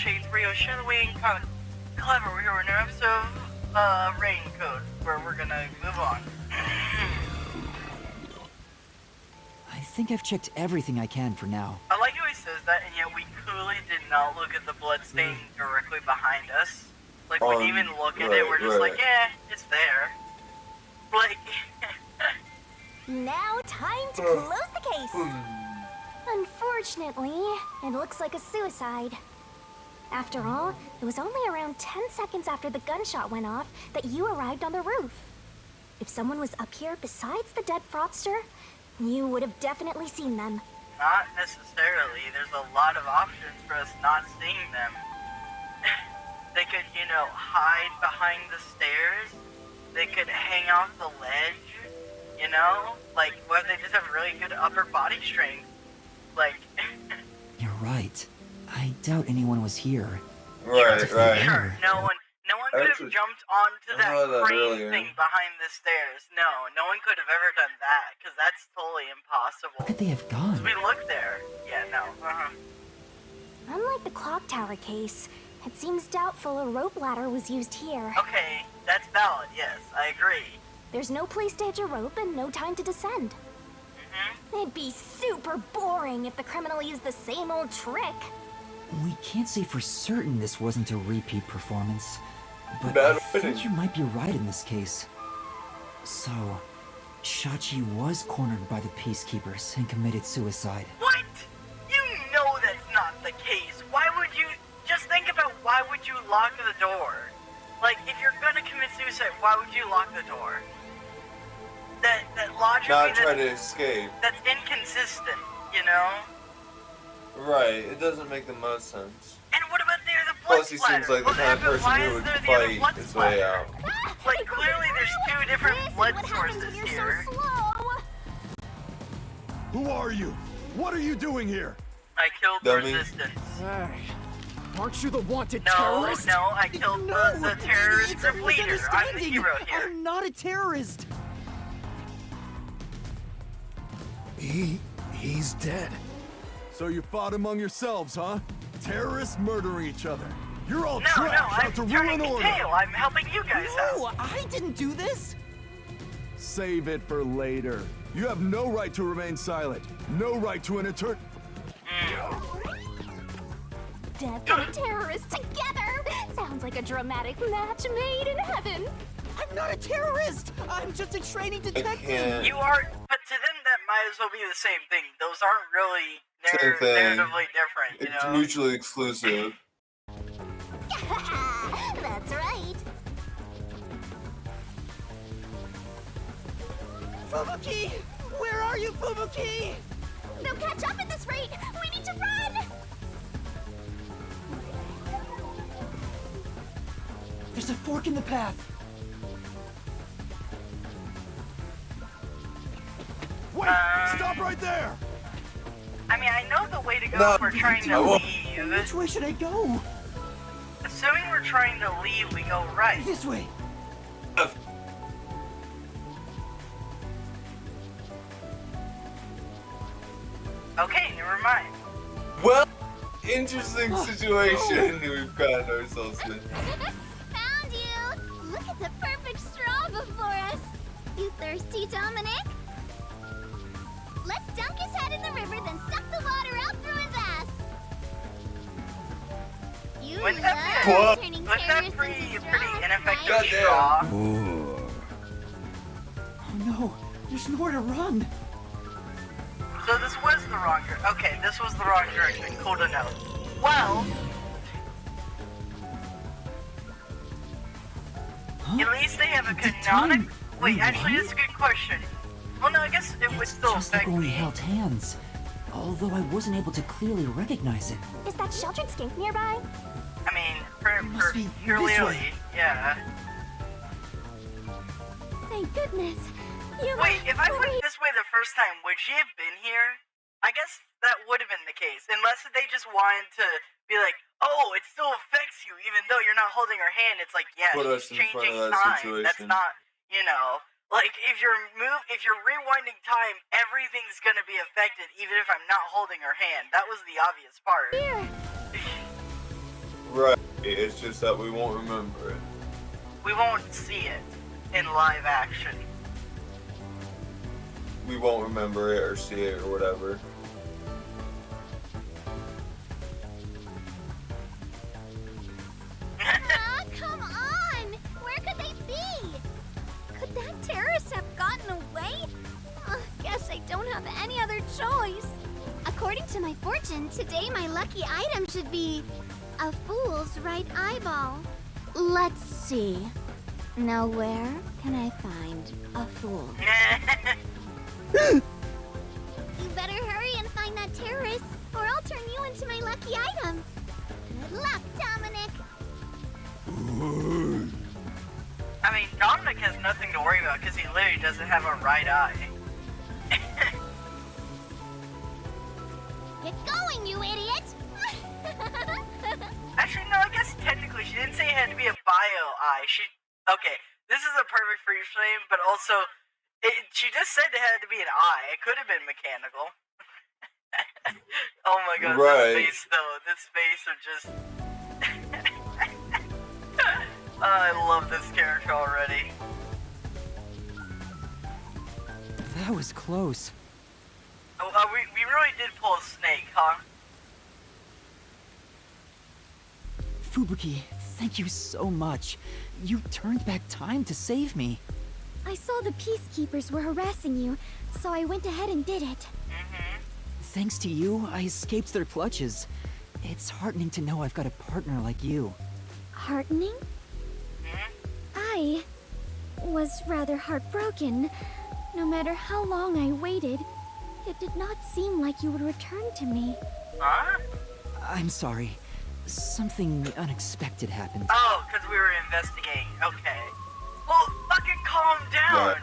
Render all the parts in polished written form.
Shades Rio Shadowing. Kind of clever. We were in an episode of Raincoat, where we're gonna move on. I think I've checked everything I can for now. I like how he says that, and yet we clearly did not look at the bloodstain directly behind us. Like, we didn't even look at it, we're just like, yeah, it's there. Like... Now, time to close the case. Unfortunately, it looks like a suicide. After all, it was only around 10 seconds after the gunshot went off that you arrived on the roof. If someone was up here besides the dead fraudster, you would have definitely seen them. Not necessarily. There's a lot of options for us not seeing them. They could, you know, hide behind the stairs. They could hang off the ledge, you know? Like, what if they just have really good upper body strength? Like... You're right. I doubt anyone was here. Right. Sure, no one could have jumped onto that crane thing behind the stairs. No one could have ever done that, because that's totally impossible. Where could they have gone? We looked there. Yeah, no, Unlike the clock tower case, it seems doubtful a rope ladder was used here. Okay, that's valid, yes, I agree. There's no place to hitch a rope and no time to descend. It'd be super boring if the criminal used the same old trick. We can't say for certain this wasn't a repeat performance, but Bad I opinion. think you might be right in this case. So, Shachi was cornered by the peacekeepers and committed suicide. What? You know that's not the case. Why would you... Just think about why would you lock the door? Like, if you're gonna commit suicide, why would you lock the door? That logically... Not try to escape. That's inconsistent, you know? Right, it doesn't make the most sense. And what about the blood Plus, he splatter? seems like the What kind of happened? person Why who is would there the other fight blood his splatter? way out. Like, clearly there's two different blood What happens sources when you're here. so slow? Who are you? What are you doing here? I killed Dummy. resistance. Aren't you the wanted No, terrorist? I killed the terrorist it's a group leader. I'm the misunderstanding. hero here. I'm not a terrorist. He's dead. So you fought among yourselves, huh? Terrorists murdering each other. You're all No, trash I'm out to turning ruin the order. tail. I'm helping you guys No, out. I didn't do this. Save it for later. You have no right to remain silent. No right to an eternal. Death and terrorists together! Sounds like a dramatic match made in heaven. I'm not a terrorist. I'm just a training detective. can't. You are, but to them that might as well be the same thing. Those aren't really Same thing. narratively different, you It's know? mutually exclusive. That's right. Fubuki! Where are you, Fubuki? They'll catch up at this rate. We need to run. There's a fork in the path. Wait! Stop right there! I mean, I know the way to go No, if we're trying to I won't. leave. Which way should I go? Assuming we're trying to leave, we go right. This way. Okay, never mind. Well, interesting situation we've gotten ourselves in. Found you. Look at the perfect straw before us. You thirsty, Dominic? Let's dunk his head in the river, then suck the water out through his ass. You Wouldn't that be a- love turning Wouldn't that terrorists pretty into ineffective straws, right? straw? Oh no, there's nowhere to run. So this was the wrong direction. Okay, this was the wrong direction. Cool to know. Well, Huh? at least they have a Did canonic. time Wait, actually, rewind? that's a good question. Well, no, I guess it would It's still just like affect when we me. held hands, although I wasn't able to clearly recognize it. Is that sheltered skink nearby? I mean, for must be purely, this way. yeah. Thank goodness. You're Wait, if I went great. this way the first time, would she have been here? I guess that would have been the case, unless they just wanted to be like, oh, it still affects you, even though you're not holding her hand. It's like, yeah, Put she's us in front changing of that time. That's situation. not, you know, like if you're rewinding time, everything's gonna be affected, even if I'm not holding her hand. That was the obvious part. Here. Right. It's just that we won't remember it. We won't see it in live action. We won't remember it or see it or whatever. Come on! Where could they be? Could that terrorist have gotten away? Guess I don't have any other choice. According to my fortune, today my lucky item should be a fool's right eyeball. Let's see. Now where can I find a fool? You better hurry and find that terrorist, or I'll turn you into my lucky item. Good luck, Dominic. I mean, Dominic has nothing to worry about because he literally doesn't have a right eye. Get going, you idiot! Actually, no, I guess technically she didn't say it had to be a bio eye. Okay, this is a perfect freeze frame, but also, she just said it had to be an eye. It could have been mechanical. Oh my god, Right. this face though, this face of just... I love this character already. That was close. Oh, we really did pull a snake, huh? Fubuki, thank you so much. You turned back time to save me. I saw the peacekeepers were harassing you, so I went ahead and did it. Mm-hmm. Thanks to you, I escaped their clutches. It's heartening to know I've got a partner like you. Heartening? I was rather heartbroken. No matter how long I waited, it did not seem like you would return to me. Huh? I'm sorry. Something unexpected happened. Oh, because we were investigating. Okay. Well, fucking calm down.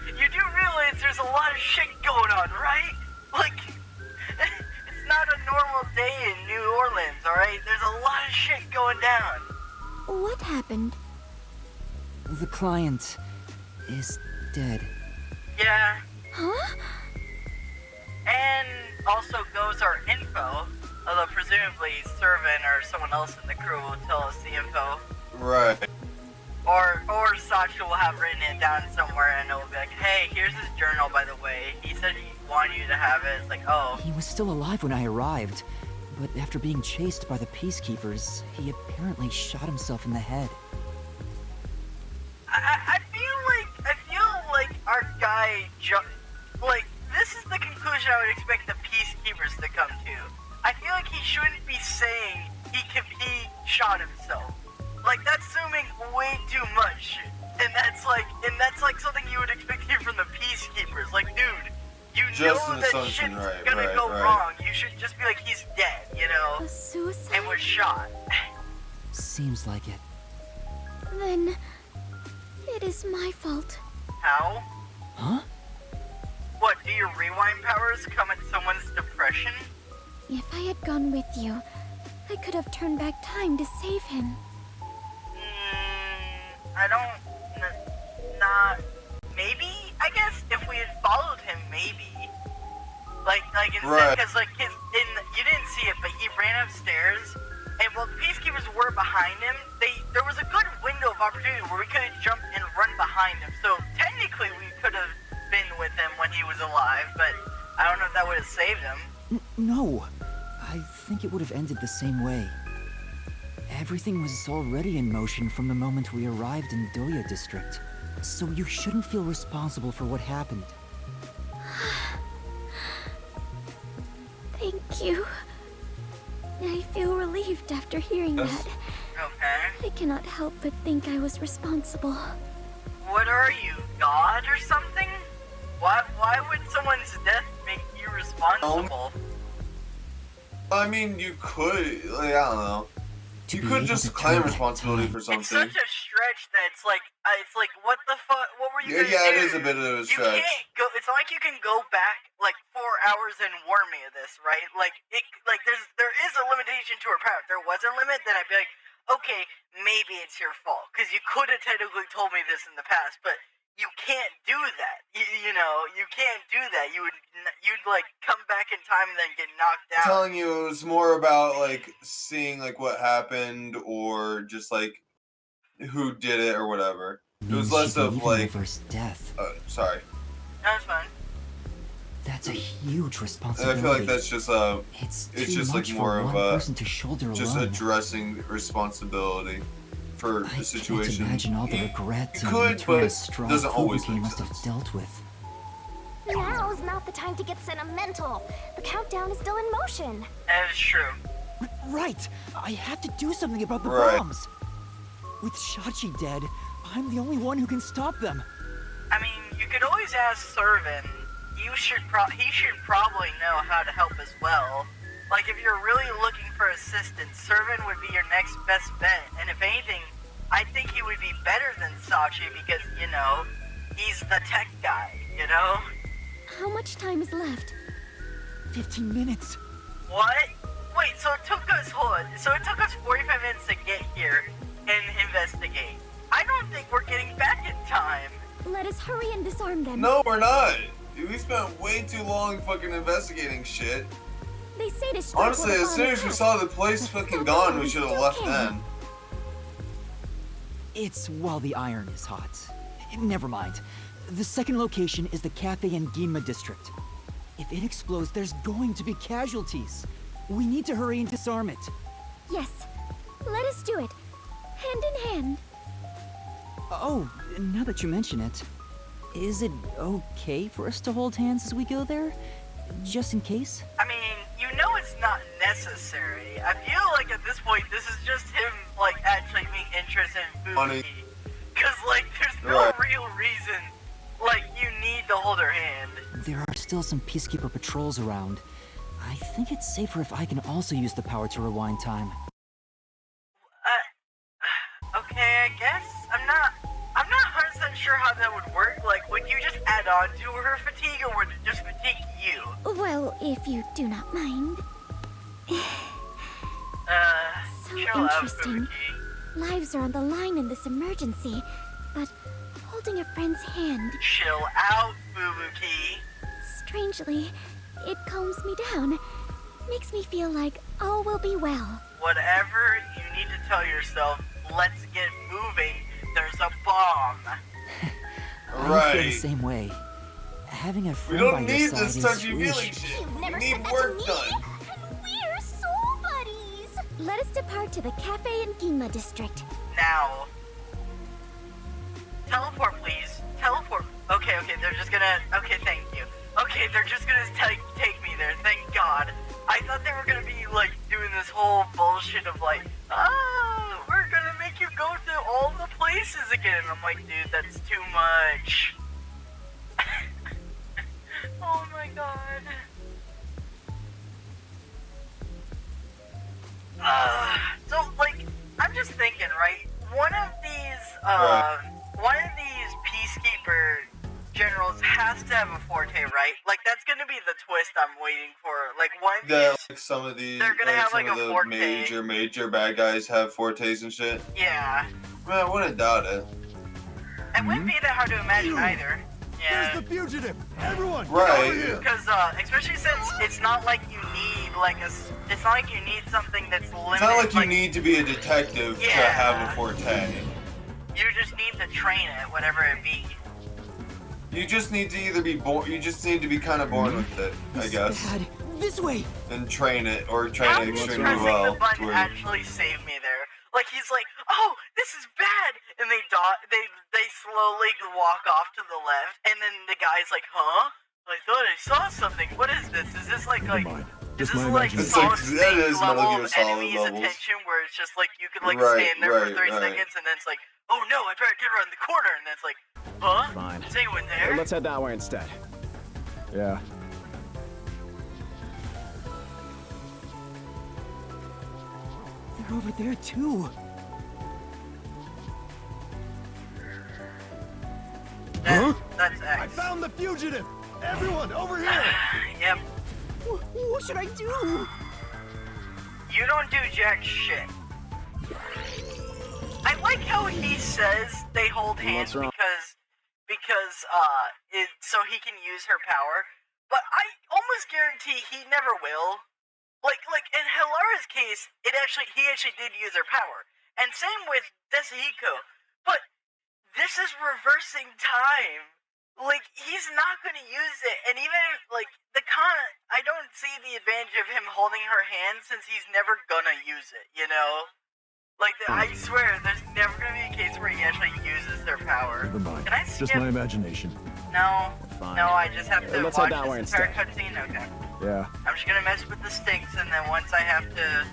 You do realize there's a lot of shit going on, right? Like, it's not a normal day in New Orleans, alright? There's a lot of shit going down. What happened? The client is dead. Yeah, Huh? and also goes our info. Although presumably Servant or someone else in the crew will tell us the info. Right. Or Sacha will have written it down somewhere and it'll be like, hey, here's his journal, by the way. He said he wanted you to have it. It's like, oh. He was still alive when I arrived, but after being chased by the peacekeepers, he apparently shot himself in the head. I feel like our guy, like, this is the conclusion I would expect the peacekeepers to come to. I feel like he shouldn't be saying he shot himself. Like, that's assuming way too much. And that's like something you would expect here from the peacekeepers. Like, dude, you Just know an that assumption, shit's right, gonna right, go right. wrong. You should just be like, he's dead, you know? A suicide? And was shot. Seems like it. Then it is my fault. How? Huh? What, do your rewind powers come at someone's depression? If I had gone with you, I could have turned back time to save him. I don't... Not... Maybe? I guess if we had followed him, maybe. Like instead, Right. because, like, you didn't see it, but he ran upstairs, and while the peacekeepers were behind him, there was a good window of opportunity where we could have jumped and run behind him. So, technically, we could have been with him when he was alive, but I don't know if that would have saved him. No. I think it would have ended the same way. Everything was already in motion from the moment we arrived in Doya District. So you shouldn't feel responsible for what happened. Thank you. I feel relieved after hearing that. Okay. I cannot help but think I was responsible. What are you, God or something? Why would someone's death make you responsible? I mean, you could, like, I don't know. To You be could able just to claim turn back responsibility time. for It's something. such a stretch that it's like what the fuck? What were you Yeah, gonna yeah, do? it is a bit of a You stretch. can't go. It's not like you can go back like 4 hours and warn me of this, right? Like there is a limitation to her power. If there was a limit, then I'd be like, okay, maybe it's your fault because you could have technically told me this in the past, but you can't do that. You know, you can't do that. You'd like come back in time and then get knocked I'm out. telling you, it was more about like seeing like what happened or just like who did it or whatever. It was Means less she can of even like, reverse death. sorry. That's fine. That's a huge And I responsibility. feel like that's just It's it's too just like much more for of one a person to shoulder just alone. addressing responsibility for I the situation. can't imagine all the You regret and could, internal but strife doesn't always Fubuki make must have sense. dealt with. Now's not the time to get sentimental. The countdown is still in motion. That is true. Right! I have to do something about the Right. bombs! With Shachi dead, I'm the only one who can stop them. I mean, you could always ask Servin. He should probably know how to help as well. Like, if you're really looking for assistance, Servin would be your next best bet. And if anything, I think he would be better than Sachi because, you know, he's the tech guy, you know? How much time is left? 15 minutes. What? Wait, so it took us 45 minutes to get here and investigate. I don't think we're getting back in time. Let us hurry and disarm them. No, we're not. Dude, we spent way too long fucking investigating shit. They say to strike Honestly, while the as soon bomb as is we hot. saw the place But fucking still gone, going, we we should have still left can. then. It's while the iron is hot. Never mind. The second location is the Cafe and Yuma district. If it explodes, there's going to be casualties. We need to hurry and disarm it. Yes. Let us do it. Hand in hand. Oh, now that you mention it, is it okay for us to hold hands as we go there? Just in case? I mean, you know it's not necessary. I feel like at this point, this is just him, like, actually being interested in Funny. Fubuki. Because, like, there's no Right. real reason, like, you need to hold her hand. There are still some Peacekeeper patrols around. I think it's safer if I can also use the power to rewind time. Okay, I guess. I'm not 100% sure how that would work. Like, would you just add on to her fatigue, or would it just fatigue you? Well, if you do not mind. So Chill out, interesting. Fubuki. Lives are on the line in this emergency, but holding a friend's hand, Chill out, Fubuki. strangely, it calms me down. Makes me feel like all will be well. Whatever you need to tell yourself, let's get moving. There's a bomb. I feel the Right. same way. Having a We friend by don't your need side this is touchy-feely reassuring. shit. You've We never need said that work to me, done. and we're soul buddies. Let us depart to the Cafe and Yuma district. Now. Teleport, please. Teleport. Okay, they're just gonna... Okay, thank you. Okay, they're just gonna take me there, thank God. I thought they were gonna be, like, doing this whole bullshit of, like, we're gonna make you go to all the places again. I'm like, dude, that's too much. Oh my God. So, like, I'm just thinking, right? One of these Peacekeeper generals has to have a forte, right? Like, that's gonna be the twist I'm waiting for. Like, one of Yeah, these, like some of these, they're gonna have, some like, of a the forte. major bad guys have fortes and shit. Yeah. Man, I wouldn't doubt it. It wouldn't be that hard to imagine You. either. Yeah. There's the fugitive! Everyone, get Right. over here! Because, especially since it's not like you need, like, it's not like you need something that's limited. It's not like you need to be a detective to Yeah. have a forte. You just need to train it, whatever it be. You just need to either be born. You just need to be kind of born with it, I This guess, bad. This way! and train it or How train it did extremely pressing well. the to button where you- actually saved me there? Like, he's like, oh, this is bad, and they slowly walk off to the left, and then the guy's like, huh? I thought I saw something. What is this? Is this like Never mind. is Just this my like imagination. It's like- solid that snake is Metal level Gear of Solid enemies' levels. attention, where it's just like you could like Right, stand there for right, 3 right. seconds, and then it's like, oh no, I better get around the corner, and then it's like, huh? Fine. Is anyone there? Let's head that way instead. Yeah. They're over there too. That's I X. found the fugitive! Everyone, over here! Yep. What should I do? You don't do jack shit. I like how he says they hold hands What's wrong? because so he can use her power. But I almost guarantee he never will. Like in Hilara's case, he actually did use her power, and same with Desahiko. But this is reversing time. Like, he's not gonna use it, and even like I don't see the advantage of him holding her hand since he's never gonna use it. You know, like I swear, there's never gonna be a case where he actually uses their power. Never mind. Can I skip? Just my imagination. No, Fine. no, I just have to Let's head watch that way this entire instead. cutscene. Okay. Yeah. I'm just gonna mess with the sticks, and then once I have to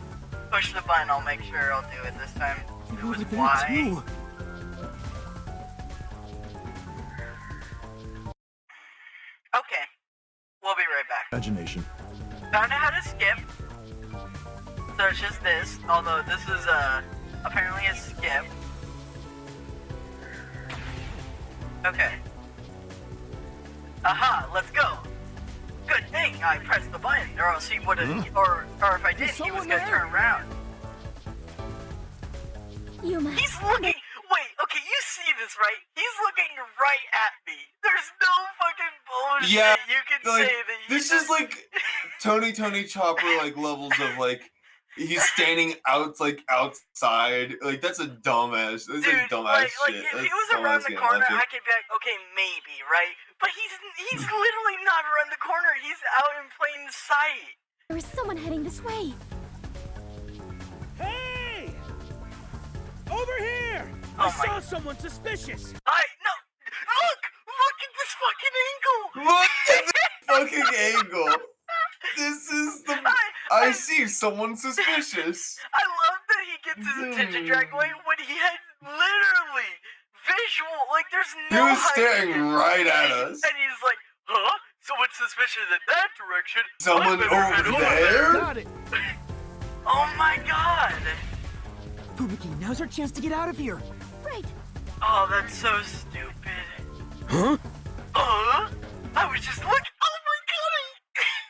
push the button, I'll make sure I'll do it this time. It You're was over there why. too. Okay, we'll be right back. Imagination. Found out how to skip. So it's just this, although this is apparently a skip. Okay. Aha, let's go. Good thing I pressed the button, or else he would have, or if I did, he was gonna turn around. Yuma. He's looking. Wait, okay, you see this, right? He's looking right at me. There's no fucking bullshit. Yeah, You can like, say that. this is like Tony Chopper like levels of like he's standing outside. Like that's a dumbass. That's Dude, like dumbass like shit. if That's he was dumbass around the game corner, logic. I could be like, okay, maybe, right? But he's literally not around the corner. He's out in plain sight. There is someone heading this way. Hey! Over here! Oh I my- saw someone suspicious. No, look at this fucking angle. Look at this fucking angle. This is the. I see someone suspicious. I love that he gets his attention dragged away when he had literally visual, like there's He no was staring hiding. right at us. And he's like, huh? Someone suspicious in that direction. Someone I better head over there? Got it. Oh my god. Fubuki, now's our chance to get out of here. Right. Oh, that's so stupid. Huh? I was just looking. Oh my god.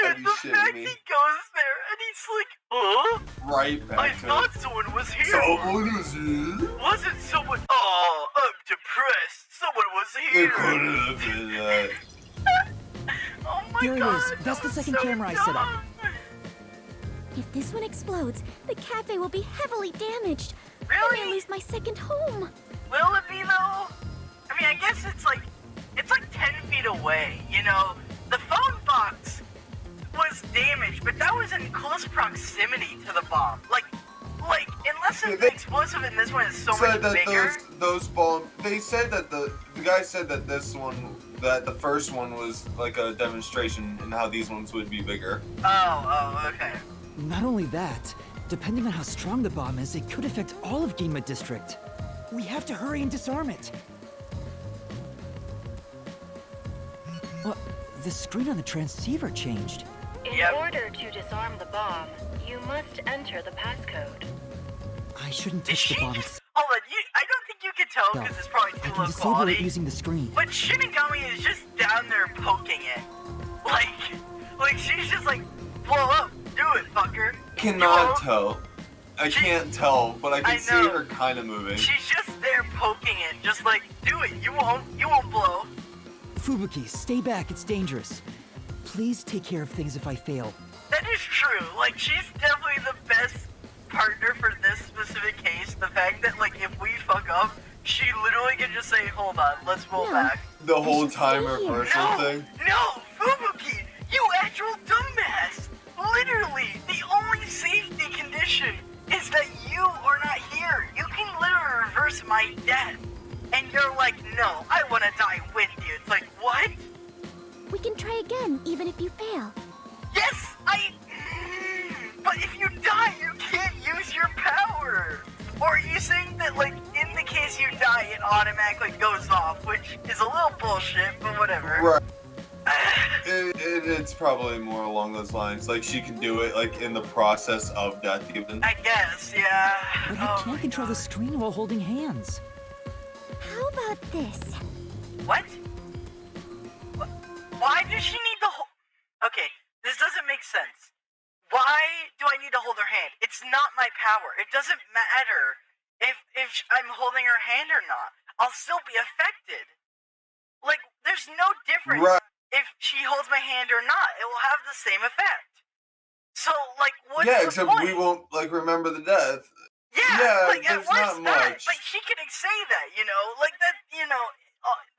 Are Dude, you the shitting fact me? he goes there and he's like, huh? Right I back to thought it. someone was here. Someone was here. Wasn't someone? Oh, I'm depressed. Someone was It here. couldn't have been that. Oh my There it god. is. that That's the was second so camera I set up. dumb. If this one explodes, the cafe will be heavily damaged. I Really? may lose my second home. Will it be though? I mean, I guess it's like 10 feet away. You know, the phone box was damaged, but that was in close proximity to the bomb. Like unless Yeah, it's they explosive and this one is so said much that bigger. those bomb. They said that the guy said that that the first one was like a demonstration and how these ones would be bigger. Oh, okay. Not only that, depending on how strong the bomb is, it could affect all of Yuma District. We have to hurry and disarm it. The screen on the transceiver changed. In Yep. order to disarm the bomb, you must enter the passcode. I shouldn't Did touch the she bomb just? Hold on, I don't think you can tell because it's probably I too can low disable it quality. using the screen. But Shinigami is just down there poking it. Like she's just like, blow up, do it, fucker. Cannot tell. I can't tell, but I can I see know. her kind of moving. She's just there poking it, just like, do it, you won't blow. Fubuki, stay back, it's dangerous. Please take care of things if I fail. That is true, like, she's definitely the best partner for this specific case. The fact that, like, if we fuck up, she literally can just say, hold on, let's roll No. back. The whole should time stay here. reversal No, thing. no, Fubuki, you actual dumbass. Literally, the only safety condition is that you are not here. You can literally reverse my death. And you're like, no, I want to die with you. It's like, what? We can try again, even if you fail. Yes, but if you die, you can't use your power. Or are you saying that, like, in the case you die, it automatically goes off, which is a little bullshit, but whatever. Right. It's probably more along those lines. Like she can do it like in the process of death even. I guess, yeah. But I Oh can't my control the God. screen while holding hands. How about this? What? Why does she need to hold? Okay, this doesn't make sense. Why do I need to hold her hand? It's not my power. It doesn't matter if I'm holding her hand or not. I'll still be affected. Like, there's no difference Right. if she holds my hand or not. It will have the same effect. So, like, what's Yeah, the except point? we won't like remember the death. Yeah, Yeah, like, at there's not worst that. much. Like, she could say that, you know? Like, that, you know,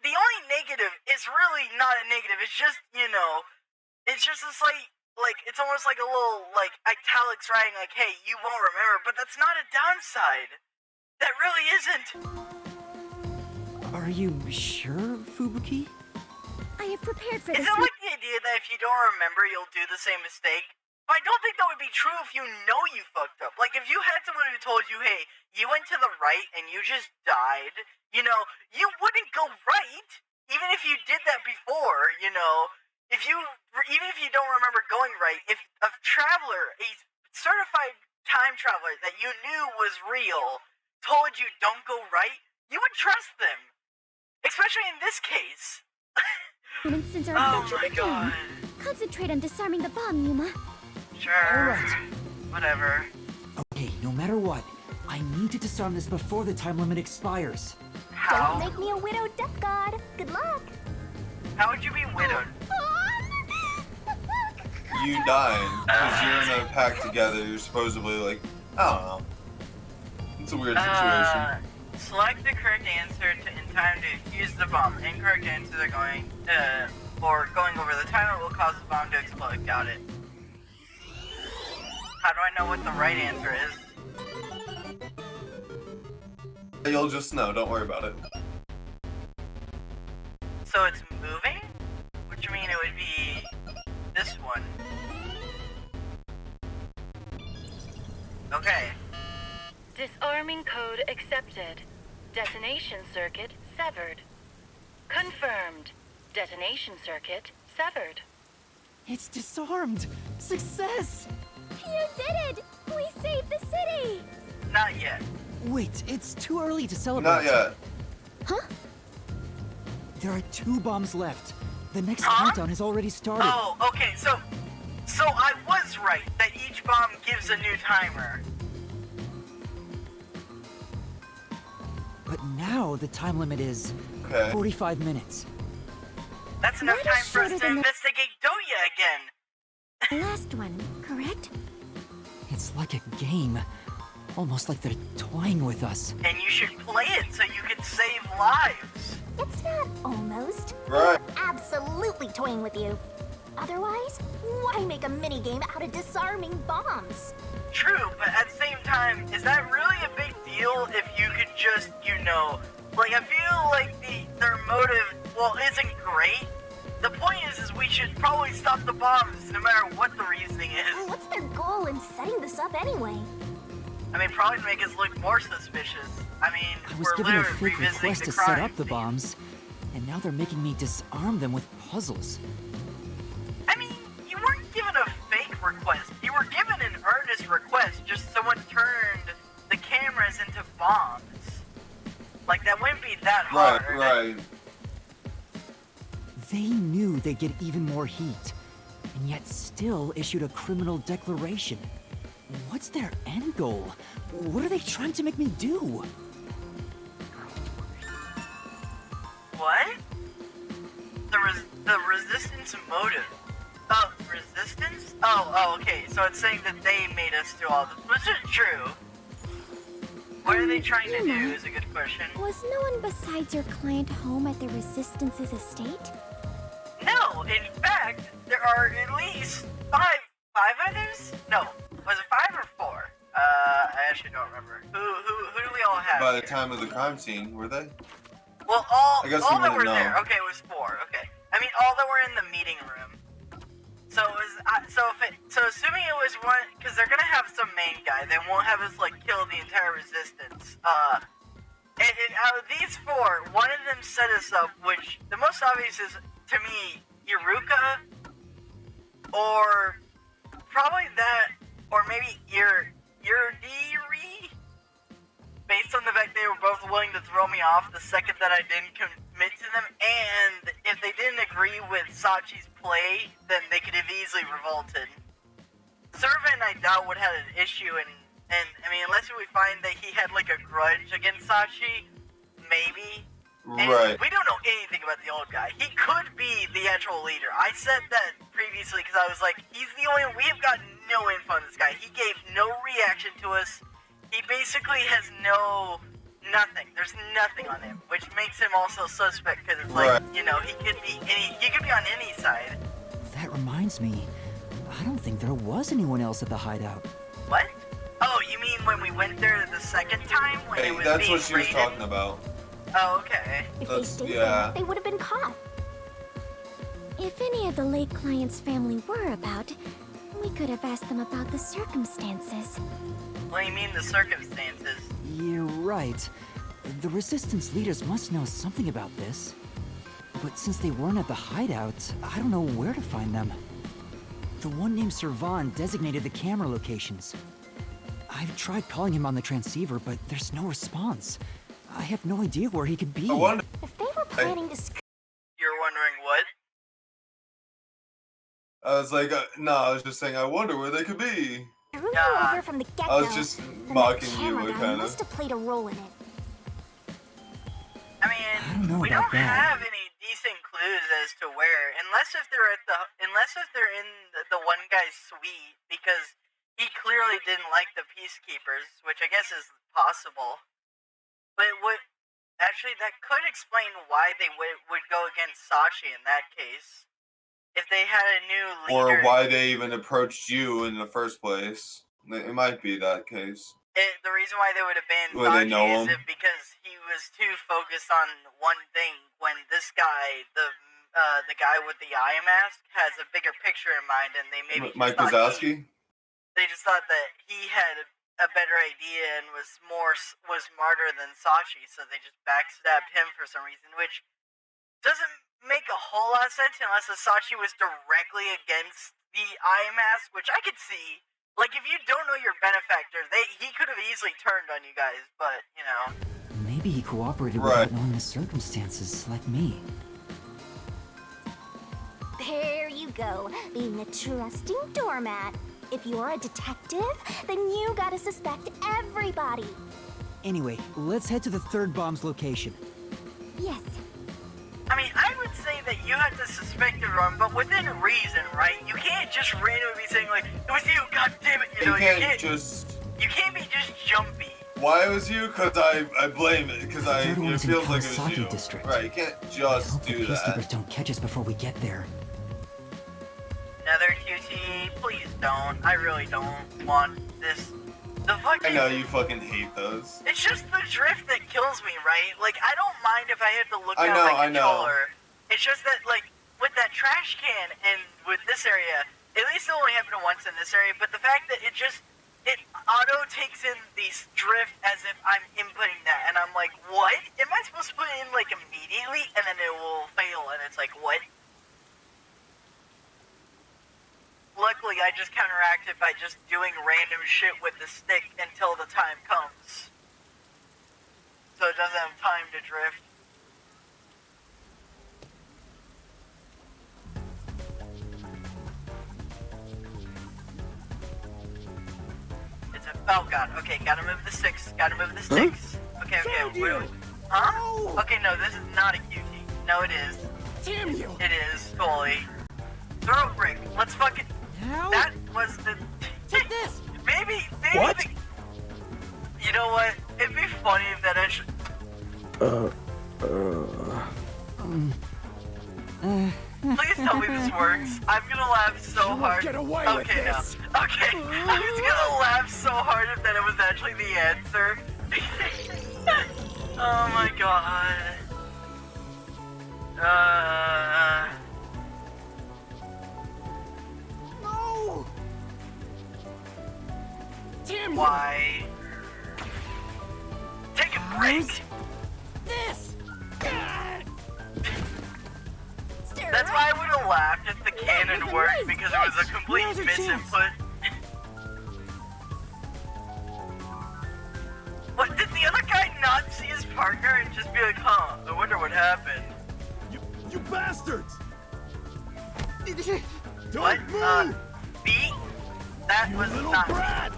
the only negative is really not a negative. It's just, you know, it's just a slight, like, it's almost like a little, like, italics writing, like, hey, you won't remember, but that's not a downside. That really isn't. Are you sure, Fubuki? I have prepared for Is this. it like the idea that if you don't remember, you'll do the same mistake? But I don't think that would be true if you know you fucked up. Like, if you had someone who told you, hey, you went to the right and you just died, you know, you wouldn't go right. Even if you did that before, you know, even if you don't remember going right, if a traveler, a certified time traveler that you knew was real, told you don't go right, you would trust them. Especially in this case. Since our Oh adventure my began. god. Concentrate on disarming the bomb, Yuma. Sure. Alright. Whatever. Okay, no matter what, I need to disarm this before the time limit expires. Don't How? make me a widowed death god. Good luck. How would you be widowed? You dying because you're in a pack together. You're supposedly like, I don't know. It's a weird situation. Select the correct answer in time to defuse the bomb. Incorrect answers are going over the time will cause the bomb to explode. Got it. How do I know what the right answer is? You'll just know. Don't worry about it. So it's moving? Which mean it would be this one. Okay. Disarming code accepted. Detonation circuit severed. Confirmed. Detonation circuit severed. It's disarmed! Success! You did it! We saved the city! Not yet. Wait, it's too early to celebrate. Not yet. Huh? There are 2 bombs left. The next Huh? countdown has already started. Oh, okay, so I was right that each bomb gives a new timer. But now the time limit is Okay. 45 minutes. That's enough That is time for us shorter to than the- investigate Doya again. The last one, correct? It's like a game. Almost like they're toying with us. And you should play it so you can save lives. It's not almost. Right. Absolutely toying with you. Otherwise, why make a minigame out of disarming bombs? True, but at the same time, is that really a big deal if you could just, you know, like, I feel like their motive, well, isn't great. The point is we should probably stop the bombs no matter what the reasoning is. What's their goal in setting this up anyway? I mean, probably to make us look more suspicious. I mean, I was we're given a literally fake revisiting request the to set crime up the scene. bombs, and now they're making me disarm them with puzzles. I mean, you weren't given a fake request. You were given an earnest request, just someone turned the cameras into bombs. Like, that wouldn't be that hard. Right. They knew they'd get even more heat, and yet still issued a criminal declaration. What's their end goal? What are they trying to make me do? What? The resistance motive. Oh, resistance? Oh, okay. So it's saying that they made us do all this, which is true. What are they trying to do is a good question. Was no one besides your client home at the Resistance's estate? No, in fact, there are at least five others? No, was it 5 or 4? I actually don't remember. Who do we all have By the here? time of the crime scene, were they? Well, all I guess that we were wouldn't there. know. Okay, it was 4. Okay, I mean all that were in the meeting room. So it was so assuming it was one, because they're gonna have some main guy. They won't have us like kill the entire resistance. And out of these 4, one of them set us up, which the most obvious is to me Iruka, or probably that, or maybe Irdiri. Based on the fact they were both willing to throw me off the second that I didn't commit to them, and if they didn't agree with Sachi's play, then they could have easily revolted. Servant, I doubt, would have an issue in And, I mean, unless we find that he had, like, a grudge against Sachi, maybe. And Right. we don't know anything about the old guy. He could be the actual leader. I said that previously because I was like, he's the only one. We have got no info on this guy. He gave no reaction to us. He basically has nothing. There's nothing on him, which makes him also suspect because it's like, Right. you know, he could be on any side. That reminds me, I don't think there was anyone else at the hideout. What? Oh, you mean when we went there the second time when Hey, it was that's being what she was raided? talking about. Oh, okay. If That's- they stayed yeah. there, they would have been caught. If any of the late client's family were about, we could have asked them about the circumstances. What do you mean the circumstances? You're right. The Resistance leaders must know something about this. But since they weren't at the hideout, I don't know where to find them. The one named Servan designated the camera locations. I've tried calling him on the transceiver, but there's no response. I have no idea where he could be. I wonder. If they were planning to You're wondering what? I was like, no, I was just saying, I wonder where they could be. screw you Yeah. over from the get-go, I was just then mocking that you, camera guy kind must of. have played a role in it. I I don't know mean, we about don't that. have any decent clues as to where, unless if they're in the one guy's suite, because he clearly didn't like the peacekeepers, which I guess is possible. But actually that could explain why they would go against Sachi in that case. If they had a new leader, Or why they even approached you in the first place. It might be that case. the reason why they would have banned Where they Sachi know is him. because he was too focused on one thing. When this guy, the guy with the eye mask, has a bigger picture in mind, and they maybe just Mike thought Wazowski? they just thought that he had a better idea and was smarter than Sachi, so they just backstabbed him for some reason, which doesn't make a whole lot of sense unless Sachi was directly against the eye mask, which I could see. Like, if you don't know your benefactor, he could have easily turned on you guys, but, you know. Maybe he cooperated Right. without knowing the circumstances, like me. There you go, being a trusting doormat. If you're a detective, then you gotta suspect everybody. Anyway, let's head to the third bomb's location. Yes. I mean, I would say that you have to suspect everyone, but within reason, right? You can't just randomly be saying, like, it was you, god damn it, you know, You can't just... you can't be just jumpy. Why it was you? Because I blame it. Because The third one it is in feels like it was Kawasaki you. district. Right, you can't I just hope the do peacekeepers that. don't catch us before we get there. Another QT, please don't. I really don't want this. The fucking... I know you fucking hate those. It's just the drift that kills me, right? Like, I don't mind if I have to look I down know, my I know. controller. It's just that, like, with that trash can and with this area, at least it only happened once in this area, but the fact that it auto takes in these drift as if I'm inputting that, and I'm like, what? Am I supposed to put it in, like, immediately? And then it will fail, and it's like, what? Luckily, I just counteracted by just doing random shit with the stick until the time comes. So it doesn't have time to drift. It's a... Oh god, okay, gotta move the sticks. Gotta move the sticks. Okay, Found what do you. we... Huh? No. Okay, no, this is not a QT. No, it is. Damn you! It is, fully. Throw a brick. Let's fucking... Now? That was the... Take this! Maybe What? You know what? It'd be funny if that actually... Please tell me this works. I'm gonna laugh so You won't hard. get away with Okay, this. now. Okay. I was gonna laugh so hard if that it was actually the answer. Oh my god. No! Damn you! Why? Take a break. This! That's why I would have laughed if the cannon was a worked nice because it was a catch. complete Now's your chance. misinput. What, did the other guy not see his partner and just be like, huh, I wonder what happened? You bastards! Don't What? move! B? That you was little not... brat!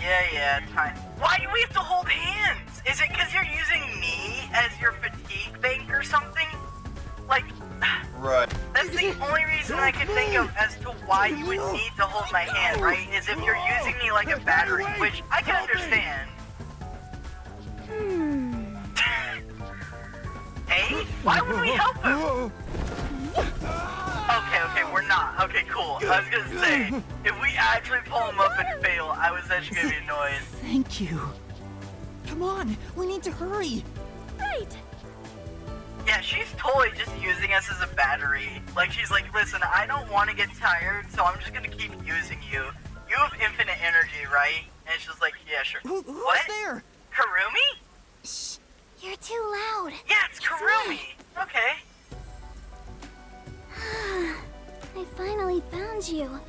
Yeah, time. Why do we have to hold hands? Is it because you're using me as your fatigue bank or something? Like, Right. that's the only reason I could think of as to why you would need to hold my hand, right? Is if you're using me like a battery, which I can understand. Hey, why would we help him? Okay, we're not. Okay, cool. I was gonna say, if we actually pull him up and fail, I was actually gonna be annoyed. Thank you. Come on, we need to hurry. Right. Yeah, she's totally just using us as a battery. Like, she's like, listen, I don't want to get tired, so I'm just gonna keep using you. You have infinite energy, right? And she's like, yeah, sure. Who's What? there? Karumi? Shh. You're too loud. Yeah, it's Karumi. Okay. I finally found you.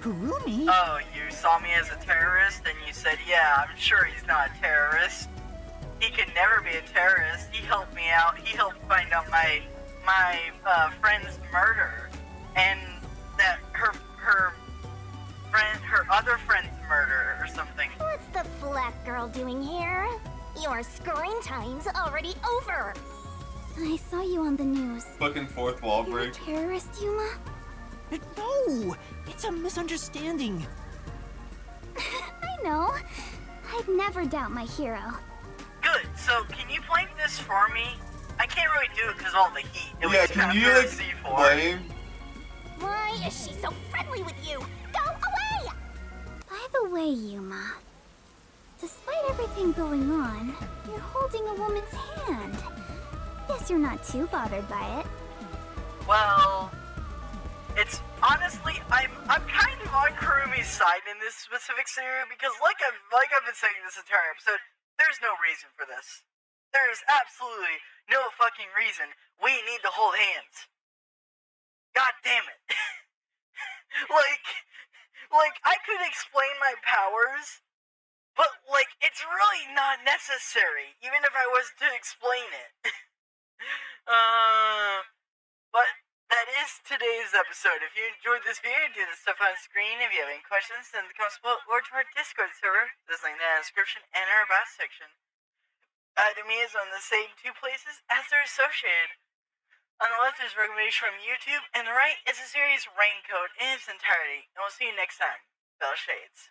Karumi? Oh, you saw me as a terrorist, and you said, yeah, I'm sure he's not a terrorist. He could never be a terrorist. He helped me out. He helped find out my friend's murder, and that her other friend's murder or something. What's the black girl doing here? Your screen time's already over. I saw you on the news. Fucking fourth wall You're a break. terrorist, Yuma? No, it's a misunderstanding. I know. I'd never doubt my hero. Good. So, can you blank this for me? I can't really do it because of all the heat. It Yeah, was can you after like C4. blame? Why is she so friendly with you? Go away! By the way, Yuma, despite everything going on, you're holding a woman's hand. Guess you're not too bothered by it. Well, it's honestly, I'm kind of on Kurumi's side in this specific scenario because, like I've been saying this entire episode, there's no reason for this. There is absolutely no fucking reason we need to hold hands. God damn it! like I could explain my powers, but like it's really not necessary, even if I was to explain it. But that is today's episode. If you enjoyed this video, do the stuff on screen. If you have any questions, send the comments below or to our Discord server. There's a link in the description and our about section. Me is on the same two places as they're associated. On the left is recommendation from YouTube, and the right is the series Raincoat in its entirety. And we'll see you next time. Bell Shades.